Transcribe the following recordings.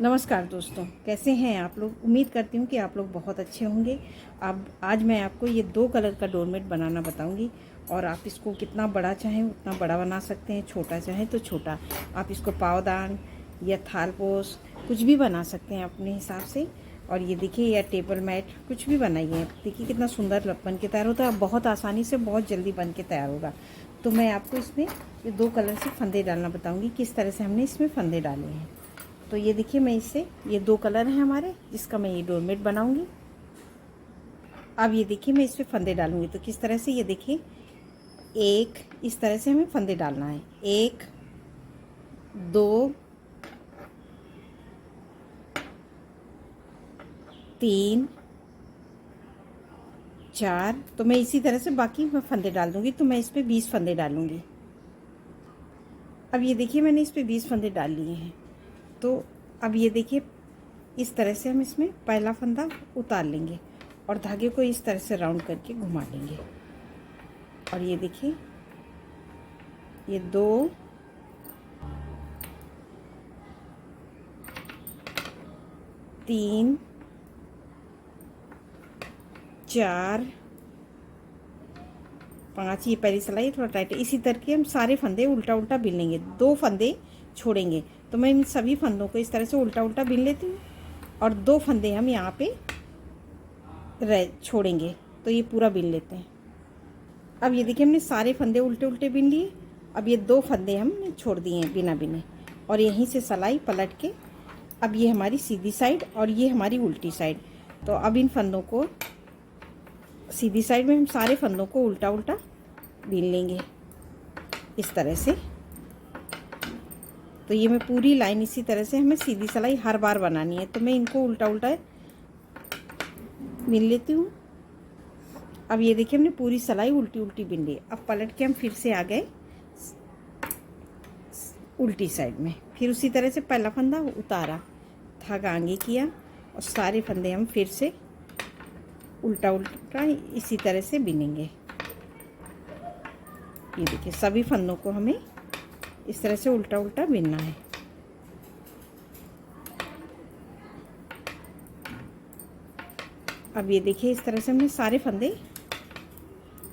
नमस्कार दोस्तों, कैसे हैं आप लोग। उम्मीद करती हूँ कि आप लोग बहुत अच्छे होंगे। अब आज मैं आपको ये 2 कलर का डोरमेट बनाना बताऊँगी और आप इसको कितना बड़ा चाहें उतना बड़ा बना सकते हैं, छोटा चाहें तो छोटा। आप इसको पावदान या थालपोश कुछ भी बना सकते हैं अपने हिसाब से। और ये देखिए, या टेबल मैट कुछ भी बनाइए। देखिए कितना सुंदर बन के तैयार होता है, बहुत आसानी से बहुत जल्दी बन के तैयार होगा। तो मैं आपको इसमें ये 2 कलर से फंदे डालना बताऊँगी, किस तरह से हमने इसमें फंदे डाले हैं। तो ये देखिए, मैं इससे ये 2 कलर हैं हमारे, जिसका मैं ये डोरमेट बनाऊंगी। अब ये देखिए, मैं इस पर फंदे डालूंगी तो किस तरह से, ये देखिए, एक इस तरह से हमें फंदे डालना है। 1 2 3 4। तो मैं इसी तरह से बाकी मैं फंदे डाल दूंगी। तो मैं इस पर 20 फंदे डालूंगी। अब ये देखिए, मैंने इस पर 20 फंदे डाल लिए हैं। तो अब ये देखिए, इस तरह से हम इसमें पहला फंदा उतार लेंगे और धागे को इस तरह से राउंड करके घुमा लेंगे। और ये देखिए, ये 2 3 4 5। ये पहली सिलाई थोड़ा टाइट है। इसी तरह के हम सारे फंदे उल्टा उल्टा बिन लेंगे, 2 फंदे छोड़ेंगे। तो मैं इन सभी फंदों को इस तरह से उल्टा उल्टा बिन लेती हूँ और 2 फंदे हम यहाँ पे छोड़ेंगे। तो ये पूरा बिन लेते हैं। अब ये देखिए, हमने सारे फंदे उल्टे उल्टे बिन लिए। अब ये 2 फंदे हमने छोड़ दिए हैं बिना बिने, और यहीं से सिलाई पलट के अब ये हमारी सीधी साइड और ये हमारी उल्टी साइड। तो अब इन फंदों को सीधी साइड में हम सारे फंदों को उल्टा उल्टा बीन लेंगे इस तरह से। तो ये मैं पूरी लाइन इसी तरह से हमें सीधी सिलाई हर बार बनानी है। तो मैं इनको उल्टा उल्टा बीन लेती हूँ। अब ये देखिए, हमने पूरी सिलाई उल्टी उल्टी बीन ली। अब पलट के हम फिर से आ गए उल्टी साइड में। फिर उसी तरह से पहला फंदा उतारा, धागा आगे किया और सारे फंदे हम फिर से उल्टा उल्टा इसी तरह से बिनेंगे। ये देखिए, सभी फंदों को हमें इस तरह से उल्टा उल्टा बिनना है। अब ये देखिए, इस तरह से हमने सारे फंदे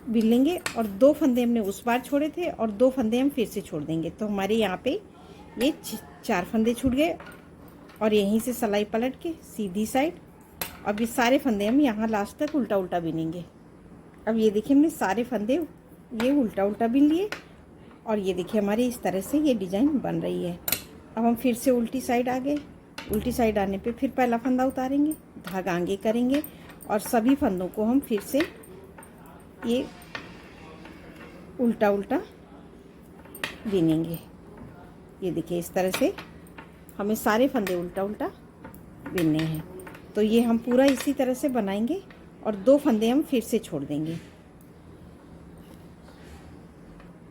बिन लेंगे और 2 फंदे हमने उस बार छोड़े थे और 2 फंदे हम फिर से छोड़ देंगे। तो हमारे यहाँ पे ये 4 फंदे छूट गए और यहीं से सिलाई पलट के सीधी साइड। अब ये सारे फंदे हम यहाँ लास्ट तक उल्टा उल्टा बिनेंगे। अब ये देखिए, हमने सारे फंदे ये उल्टा उल्टा बिन लिए और ये देखिए, हमारी इस तरह से ये डिज़ाइन बन रही है। अब हम फिर से उल्टी साइड आ गए। उल्टी साइड आने पे फिर पहला फंदा उतारेंगे, धागा आगे करेंगे और सभी फंदों को हम फिर से ये उल्टा उल्टा बिनेंगे। ये देखिए, इस तरह से हमें सारे फंदे उल्टा उल्टा बिनने हैं। तो ये हम पूरा इसी तरह से बनाएंगे और 2 फंदे हम फिर से छोड़ देंगे।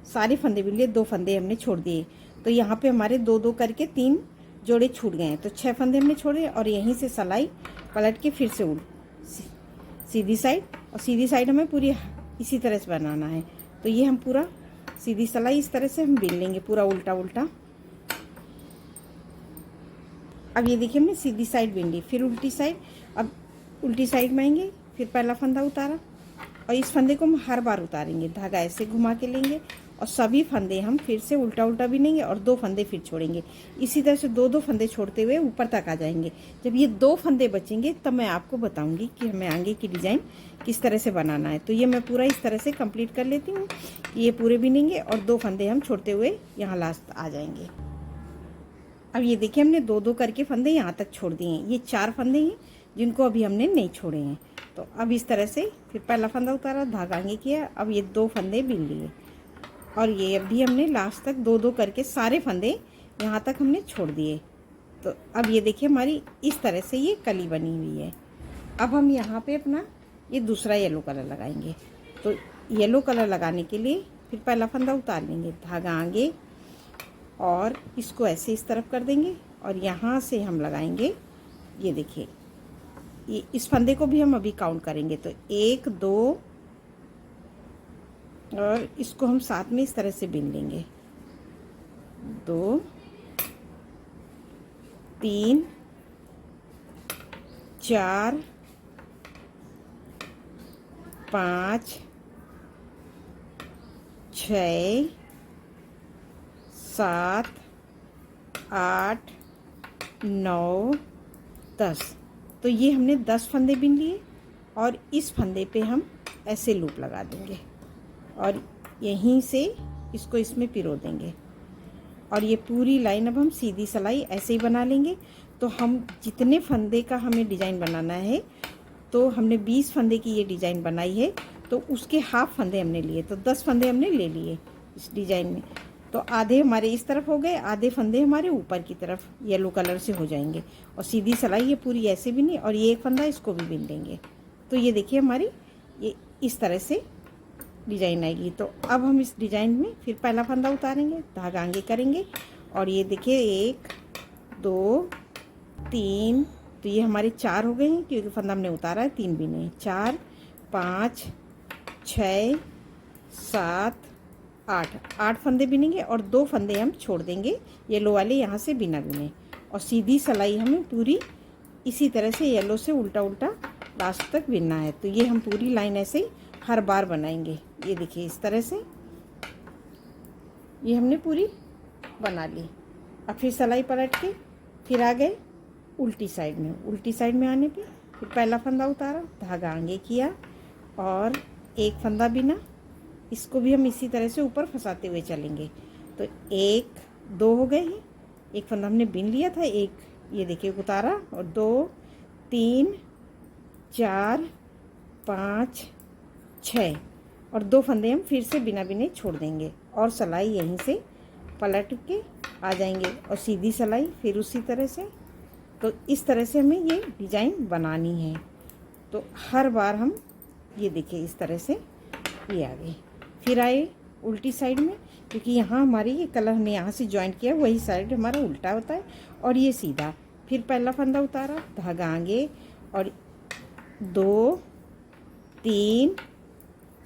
सारे फंदे बिन लिए, 2 फंदे हमने छोड़ दिए। तो यहाँ पे हमारे 2 करके 3 जोड़े छूट गए हैं। तो 6 फंदे हमने छोड़े और यहीं से सिलाई पलट के फिर से सीधी साइड। और सीधी साइड हमें पूरी इसी तरह से बनाना है। तो ये हम पूरा सीधी सिलाई इस तरह से हम बिन लेंगे, पूरा उल्टा उल्टा। अब ये देखिए, हमने सीधी साइड बिन ली, फिर उल्टी साइड। अब उल्टी साइड में आएंगे, फिर पहला फंदा उतारा और इस फंदे को हम हर बार उतारेंगे, धागा ऐसे घुमा के लेंगे और सभी फंदे हम फिर से उल्टा उल्टा बिनेंगे और 2 फंदे फिर छोड़ेंगे। इसी तरह से 2 फंदे छोड़ते हुए ऊपर तक आ जाएंगे। जब ये 2 फंदे बचेंगे तब मैं आपको बताऊंगी कि हमें आगे की डिज़ाइन किस तरह से बनाना है। तो ये मैं पूरा इस तरह से कंप्लीट कर लेती हूँ कि ये पूरे बिनेंगे और 2 फंदे हम छोड़ते हुए यहाँ लास्ट आ जाएंगे। अब ये देखिए, हमने 2 करके फंदे यहाँ तक छोड़ दिए हैं। ये 4 फंदे हैं जिनको अभी हमने नहीं छोड़े हैं। तो अब इस तरह से फिर पहला फंदा उतारा, धागा आगे किया। अब ये 2 फंदे बिन लिए और ये अभी हमने लास्ट तक 2 करके सारे फंदे यहाँ तक हमने छोड़ दिए। तो अब ये देखिए, हमारी इस तरह से ये कली बनी हुई है। अब हम यहाँ पे अपना ये दूसरा येलो कलर लगाएंगे। तो येलो कलर लगाने के लिए फिर पहला फंदा उतार लेंगे, धागा आगे और इसको ऐसे इस तरफ कर देंगे और यहाँ से हम लगाएंगे। ये देखिए, ये इस फंदे को भी हम अभी काउंट करेंगे। तो 1 2 और इसको हम साथ में इस तरह से बिन लेंगे। 2 3 4 5 6 7 8 9 10। तो ये हमने 10 फंदे बिन लिए और इस फंदे पे हम ऐसे लूप लगा देंगे और यहीं से इसको इसमें पिरो देंगे और ये पूरी लाइन अब हम सीधी सिलाई ऐसे ही बना लेंगे। तो हम जितने फंदे का हमें डिज़ाइन बनाना है, तो हमने 20 फंदे की ये डिज़ाइन बनाई है, तो उसके हाफ फंदे हमने लिए, तो 10 फंदे हमने ले लिए इस डिज़ाइन में। तो आधे हमारे इस तरफ हो गए, आधे फंदे हमारे ऊपर की तरफ येलो कलर से हो जाएंगे और सीधी सिलाई ये पूरी ऐसे भी नहीं, और ये एक फंदा इसको भी बिन देंगे। तो ये देखिए हमारी ये इस तरह से डिज़ाइन आएगी। तो अब हम इस डिज़ाइन में फिर पहला फंदा उतारेंगे, धागा आगे करेंगे और ये देखिए 1 2 3, तो ये हमारे 4 हो गए हैं क्योंकि फंदा हमने उतारा है, 3 बिने हैं। 4 5 6 7 8 फंदे बिनेंगे और 2 फंदे हम छोड़ देंगे येलो वाले यहाँ से बिना बिने, और सीधी सिलाई हमें पूरी इसी तरह से येलो से उल्टा उल्टा लास्ट तक बिनना है। तो ये हम पूरी लाइन ऐसे हर बार बनाएंगे। ये देखिए इस तरह से ये हमने पूरी बना ली। अब फिर सिलाई पलट के फिर आ गए उल्टी साइड में। उल्टी साइड में आने पे फिर पहला फंदा उतारा, धागा आगे किया और एक फंदा बिना, इसको भी हम इसी तरह से ऊपर फंसाते हुए चलेंगे। तो 1 2 हो गए हैं, एक फंदा हमने बिन लिया था, एक ये देखिए उतारा, और 2 3 4 5 6 और 2 फंदे हम फिर से बिना बिने छोड़ देंगे और सिलाई यहीं से पलट के आ जाएंगे और सीधी सिलाई फिर उसी तरह से। तो इस तरह से हमें ये डिज़ाइन बनानी है। तो हर बार हम ये देखिए इस तरह से ये आ गई। फिर आए उल्टी साइड में, क्योंकि यहाँ हमारी ये कलर हमने यहाँ से जॉइंट किया, वही साइड हमारा उल्टा होता है और ये सीधा। फिर पहला फंदा उतारा, धागा आगे और 2 3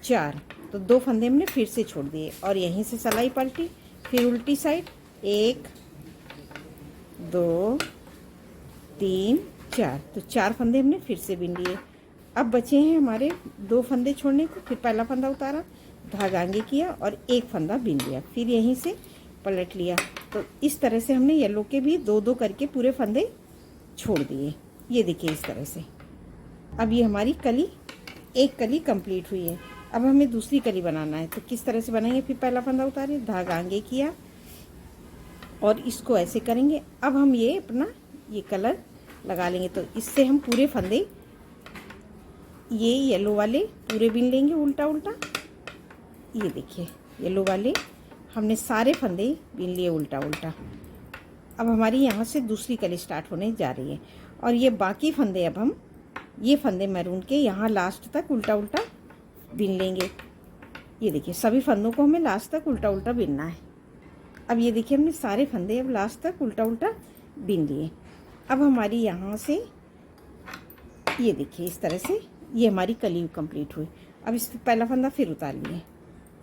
4, तो 2 फंदे हमने फिर से छोड़ दिए और यहीं से सिलाई पलटी। फिर उल्टी साइड 1 2 3 4, तो 4 फंदे हमने फिर से बिन लिए। अब बचे हैं हमारे 2 फंदे छोड़ने को। फिर पहला फंदा उतारा, धागा आगे किया और एक फंदा बिन लिया, फिर यहीं से पलट लिया। तो इस तरह से हमने येलो के भी 2-2 करके पूरे फंदे छोड़ दिए। ये देखिए इस तरह से। अब ये हमारी कली, एक कली कंप्लीट हुई है। अब हमें दूसरी कली बनाना है, तो किस तरह से बनाएंगे? फिर पहला फंदा उतारे, धागा आगे किया और इसको ऐसे करेंगे। अब हम ये अपना ये कलर लगा लेंगे। तो इससे हम पूरे फंदे ये येलो वाले पूरे बिन लेंगे उल्टा उल्टा। ये देखिए येलो वाले हमने सारे फंदे बिन लिए उल्टा उल्टा। अब हमारी यहाँ से दूसरी कली स्टार्ट होने जा रही है और ये बाकी फंदे अब हम ये फंदे मैरून के यहाँ लास्ट तक उल्टा उल्टा बिन लेंगे। ये देखिए सभी फंदों को हमें लास्ट तक उल्टा उल्टा बिनना है। अब ये देखिए हमने सारे फंदे अब लास्ट तक उल्टा उल्टा बिन लिए। अब हमारी यहाँ से ये देखिए इस तरह से ये हमारी कली कंप्लीट हुई। अब इस पहला फंदा फिर उतार लिए,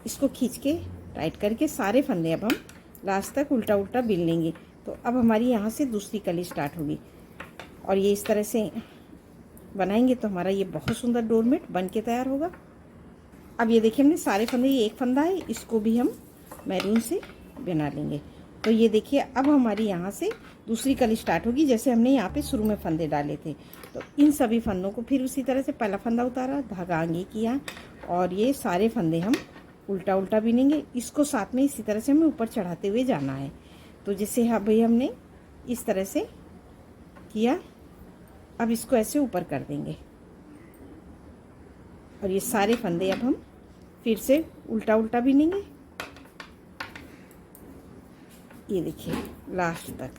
इसको खींच के टाइट करके सारे फंदे अब हम लास्ट तक उल्टा उल्टा बिन लेंगे। तो अब हमारी यहाँ से दूसरी कली स्टार्ट होगी और ये इस तरह से बनाएंगे तो हमारा ये बहुत सुंदर डोरमेट बन के तैयार होगा। अब ये देखिए हमने सारे फंदे, ये एक फंदा है, इसको भी हम मैरून से बना लेंगे। तो ये देखिए अब हमारी यहाँ से दूसरी कली स्टार्ट होगी, जैसे हमने यहाँ पे शुरू में फंदे डाले थे। तो इन सभी फंदों को फिर उसी तरह से पहला फंदा उतारा, धागा आगे किया और ये सारे फंदे हम उल्टा उल्टा बिनेंगे। इसको साथ में इसी तरह से हमें ऊपर चढ़ाते हुए जाना है। तो जैसे हाँ भाई हमने इस तरह से किया, अब इसको ऐसे ऊपर कर देंगे और ये सारे फंदे अब हम फिर से उल्टा उल्टा बिनेंगे। ये देखिए लास्ट तक,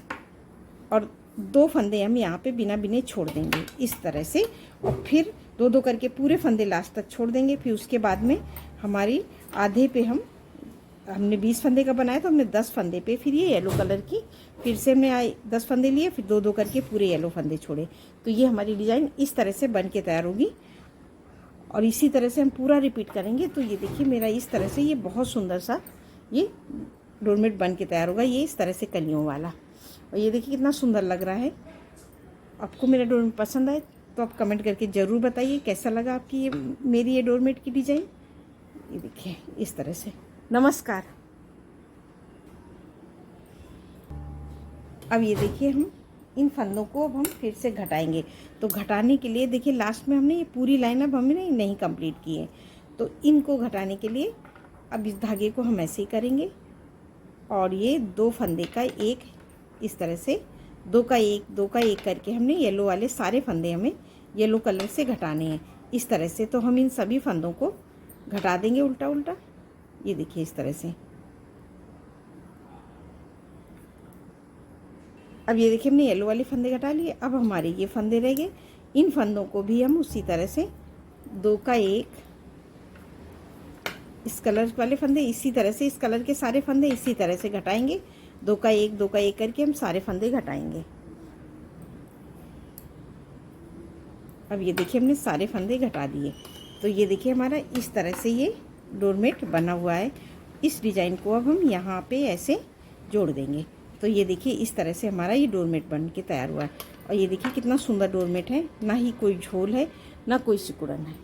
और 2 फंदे हम यहाँ पे बिना बिने छोड़ देंगे इस तरह से, और फिर 2-2 करके पूरे फंदे लास्ट तक छोड़ देंगे। फिर उसके बाद में हमारी आधे पे हमने 20 फंदे का बनाया, तो हमने 10 फंदे पे फिर ये येलो कलर की फिर से हमने 10 फंदे लिए, फिर 2-2 करके पूरे येलो फंदे छोड़े। तो ये हमारी डिज़ाइन इस तरह से बन के तैयार होगी और इसी तरह से हम पूरा रिपीट करेंगे। तो ये देखिए मेरा इस तरह से ये बहुत सुंदर सा ये डोरमेट बन के तैयार होगा, ये इस तरह से कलियों वाला। और ये देखिए कितना सुंदर लग रहा है। आपको मेरा डोरमेट पसंद आए तो आप कमेंट करके ज़रूर बताइए कैसा लगा आपकी ये मेरी ये डोरमेट की डिज़ाइन। ये देखिए इस तरह से। नमस्कार। अब ये देखिए हम इन फंदों को अब हम फिर से घटाएंगे। तो घटाने के लिए देखिए लास्ट में हमने ये पूरी लाइन अब हमने नहीं कंप्लीट की है, तो इनको घटाने के लिए अब इस धागे को हम ऐसे ही करेंगे और ये 2 फंदे का एक इस तरह से 2 का 1 करके हमने येलो वाले सारे फंदे हमें येलो कलर से घटाने हैं इस तरह से। तो हम इन सभी फंदों को घटा देंगे उल्टा उल्टा। ये देखिए इस तरह से। अब ये देखिए हमने येलो वाले फंदे घटा लिए। अब हमारे ये फंदे रह गए, इन फंदों को भी हम उसी तरह से 2 का 1 इस कलर वाले फंदे इसी तरह से, इस कलर के सारे फंदे इसी तरह से घटाएंगे। 2 का 1 करके हम सारे फंदे घटाएंगे। अब ये देखिए हमने सारे फंदे घटा दिए। तो ये देखिए हमारा इस तरह से ये डोरमेट बना हुआ है। इस डिज़ाइन को अब हम यहाँ पे ऐसे जोड़ देंगे। तो ये देखिए इस तरह से हमारा ये डोरमेट बन के तैयार हुआ है। और ये देखिए कितना सुंदर डोरमेट है, ना ही कोई झोल है ना कोई सिकुड़न है।